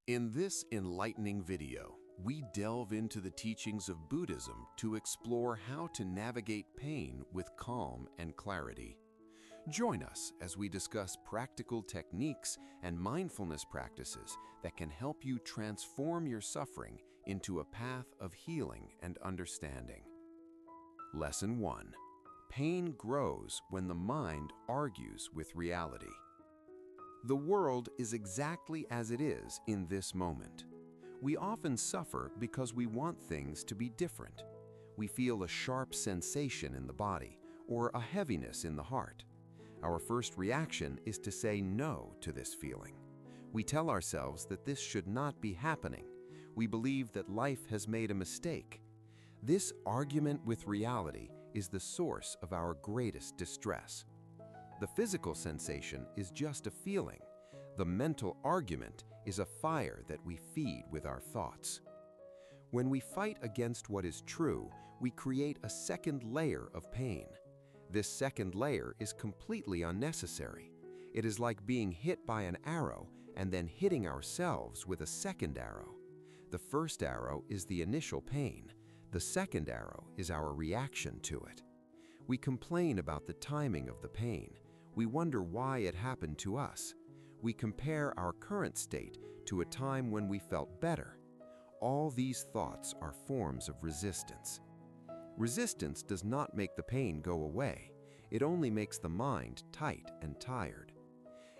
In this enlightening video, we delve into the teachings of Buddhism to explore how to navigate pain with calm and clarity. Join us as we discuss practical techniques and mindfulness practices that can help you transform your suffering into a path of healing and understanding. Lesson 1. Pain grows when the mind argues with reality. The world is exactly as it is in this moment. We often suffer because we want things to be different. We feel a sharp sensation in the body or a heaviness in the heart. Our first reaction is to say no to this feeling. We tell ourselves that this should not be happening. We believe that life has made a mistake. This argument with reality is the source of our greatest distress. The physical sensation is just a feeling. The mental argument is a fire that we feed with our thoughts. When we fight against what is true, we create a second layer of pain. This second layer is completely unnecessary. It is like being hit by an arrow and then hitting ourselves with a second arrow. The first arrow is the initial pain. The second arrow is our reaction to it. We complain about the timing of the pain. We wonder why it happened to us. We compare our current state to a time when we felt better. All these thoughts are forms of resistance. Resistance does not make the pain go away. It only makes the mind tight and tired.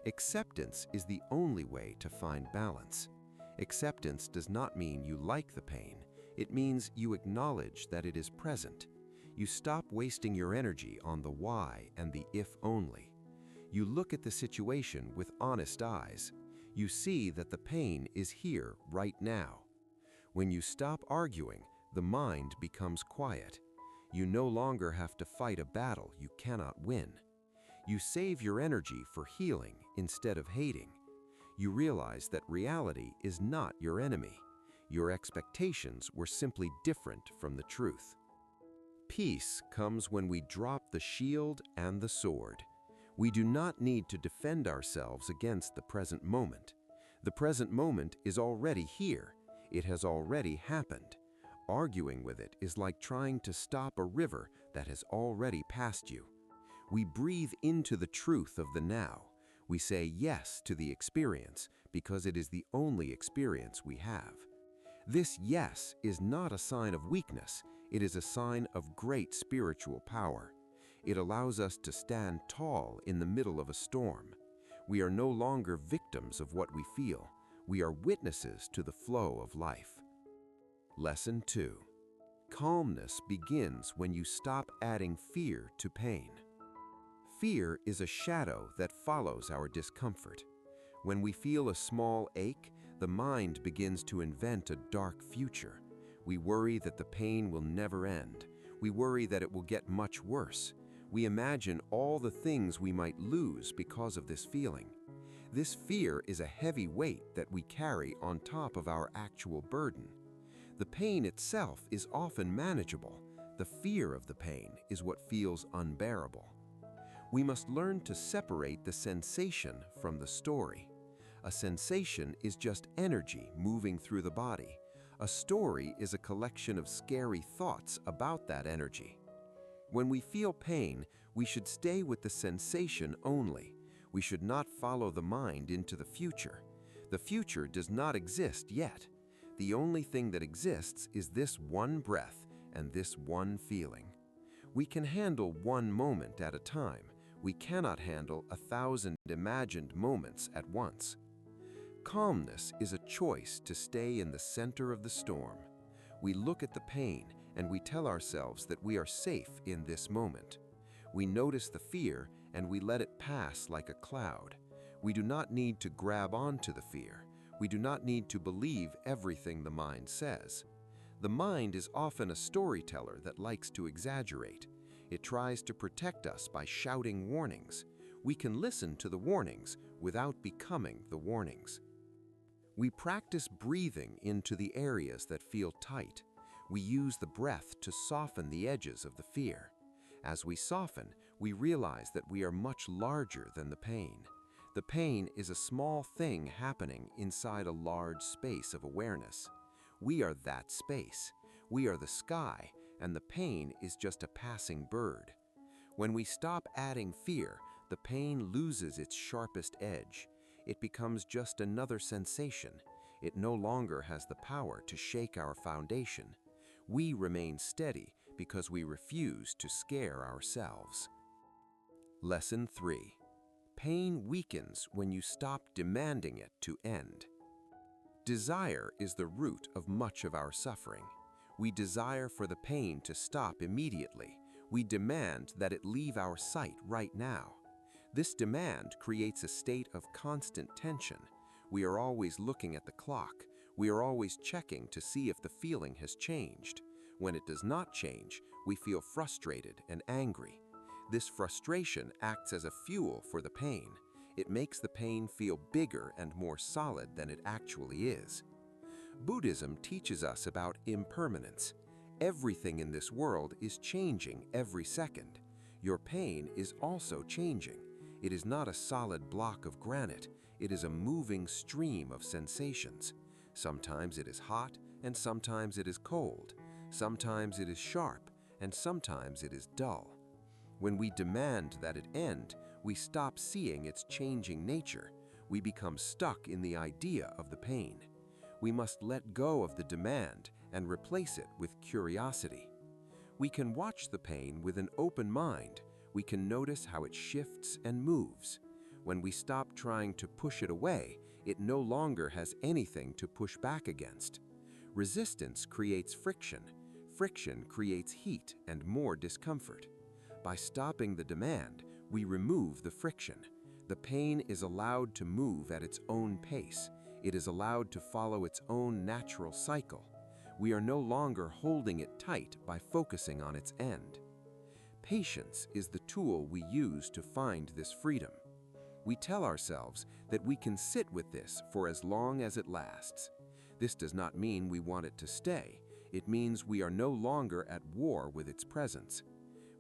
Acceptance is the only way to find balance. Acceptance does not mean you like the pain. It means you acknowledge that it is present. You stop wasting your energy on the why and the if only. You look at the situation with honest eyes. You see that the pain is here right now. When you stop arguing, the mind becomes quiet. You no longer have to fight a battle you cannot win. You save your energy for healing instead of hating. You realize that reality is not your enemy. Your expectations were simply different from the truth. Peace comes when we drop the shield and the sword. We do not need to defend ourselves against the present moment. The present moment is already here. It has already happened. Arguing with it is like trying to stop a river that has already passed you. We breathe into the truth of the now. We say yes to the experience because it is the only experience we have. This yes is not a sign of weakness. It is a sign of great spiritual power. It allows us to stand tall in the middle of a storm. We are no longer victims of what we feel. We are witnesses to the flow of life. Lesson 2. Calmness begins when you stop adding fear to pain. Fear is a shadow that follows our discomfort. When we feel a small ache, the mind begins to invent a dark future. We worry that the pain will never end. We worry that it will get much worse. We imagine all the things we might lose because of this feeling. This fear is a heavy weight that we carry on top of our actual burden. The pain itself is often manageable. The fear of the pain is what feels unbearable. We must learn to separate the sensation from the story. A sensation is just energy moving through the body. A story is a collection of scary thoughts about that energy. When we feel pain, we should stay with the sensation only. We should not follow the mind into the future. The future does not exist yet. The only thing that exists is this one breath and this one feeling. We can handle one moment at a time. We cannot handle 1,000 imagined moments at once. Calmness is a choice to stay in the center of the storm. We look at the pain and we tell ourselves that we are safe in this moment. We notice the fear and we let it pass like a cloud. We do not need to grab onto the fear. We do not need to believe everything the mind says. The mind is often a storyteller that likes to exaggerate. It tries to protect us by shouting warnings. We can listen to the warnings without becoming the warnings. We practice breathing into the areas that feel tight. We use the breath to soften the edges of the fear. As we soften, we realize that we are much larger than the pain. The pain is a small thing happening inside a large space of awareness. We are that space. We are the sky, and the pain is just a passing bird. When we stop adding fear, the pain loses its sharpest edge. It becomes just another sensation. It no longer has the power to shake our foundation. We remain steady because we refuse to scare ourselves. Lesson 3. Pain weakens when you stop demanding it to end. Desire is the root of much of our suffering. We desire for the pain to stop immediately. We demand that it leave our sight right now. This demand creates a state of constant tension. We are always looking at the clock. We are always checking to see if the feeling has changed. When it does not change, we feel frustrated and angry. This frustration acts as a fuel for the pain. It makes the pain feel bigger and more solid than it actually is. Buddhism teaches us about impermanence. Everything in this world is changing every second. Your pain is also changing. It is not a solid block of granite. It is a moving stream of sensations. Sometimes it is hot, and sometimes it is cold. Sometimes it is sharp, and sometimes it is dull. When we demand that it end, we stop seeing its changing nature. We become stuck in the idea of the pain. We must let go of the demand and replace it with curiosity. We can watch the pain with an open mind. We can notice how it shifts and moves. When we stop trying to push it away, it no longer has anything to push back against. Resistance creates friction. Friction creates heat and more discomfort. By stopping the demand, we remove the friction. The pain is allowed to move at its own pace. It is allowed to follow its own natural cycle. We are no longer holding it tight by focusing on its end. Patience is the tool we use to find this freedom. We tell ourselves that we can sit with this for as long as it lasts. This does not mean we want it to stay. It means we are no longer at war with its presence.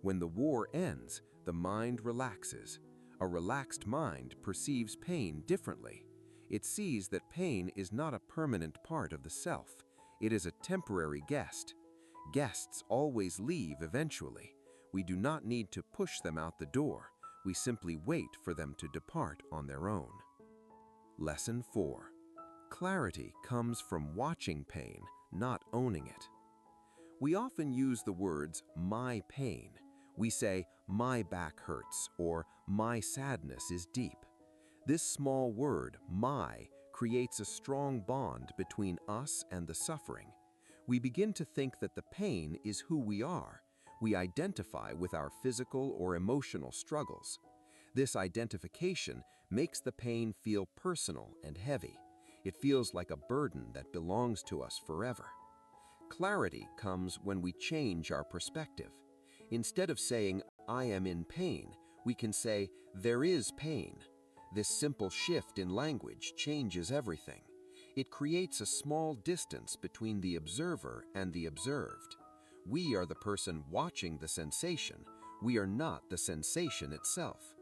When the war ends, the mind relaxes. A relaxed mind perceives pain differently. It sees that pain is not a permanent part of the self. It is a temporary guest. Guests always leave eventually. We do not need to push them out the door. We simply wait for them to depart on their own. Lesson 4. Clarity comes from watching pain, not owning it. We often use the words, "my pain." We say, "my back hurts," or "my sadness is deep." This small word, "my," creates a strong bond between us and the suffering. We begin to think that the pain is who we are. We identify with our physical or emotional struggles. This identification makes the pain feel personal and heavy. It feels like a burden that belongs to us forever. Clarity comes when we change our perspective. Instead of saying, "I am in pain," we can say, "there is pain." This simple shift in language changes everything. It creates a small distance between the observer and the observed. We are the person watching the sensation. We are not the sensation itself.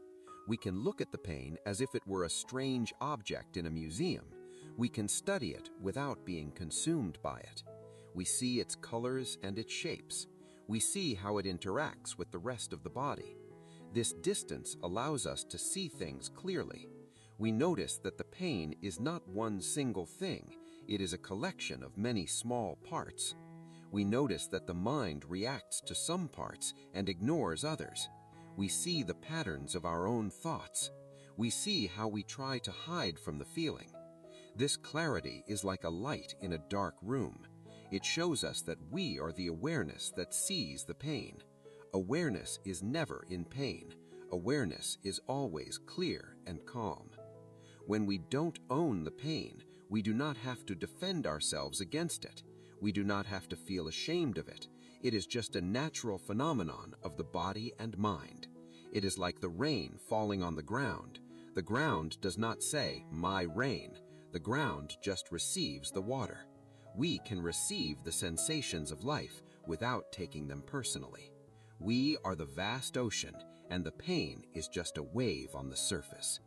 We can look at the pain as if it were a strange object in a museum. We can study it without being consumed by it. We see its colors and its shapes. We see how it interacts with the rest of the body. This distance allows us to see things clearly. We notice that the pain is not one single thing. It is a collection of many small parts. We notice that the mind reacts to some parts and ignores others. We see the patterns of our own thoughts. We see how we try to hide from the feeling. This clarity is like a light in a dark room. It shows us that we are the awareness that sees the pain. Awareness is never in pain. Awareness is always clear and calm. When we don't own the pain, we do not have to defend ourselves against it. We do not have to feel ashamed of it. It is just a natural phenomenon of the body and mind. It is like the rain falling on the ground. The ground does not say, "my rain." The ground just receives the water. We can receive the sensations of life without taking them personally. We are the vast ocean, and the pain is just a wave on the surface.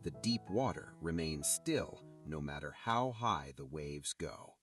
The deep water remains still no matter how high the waves go.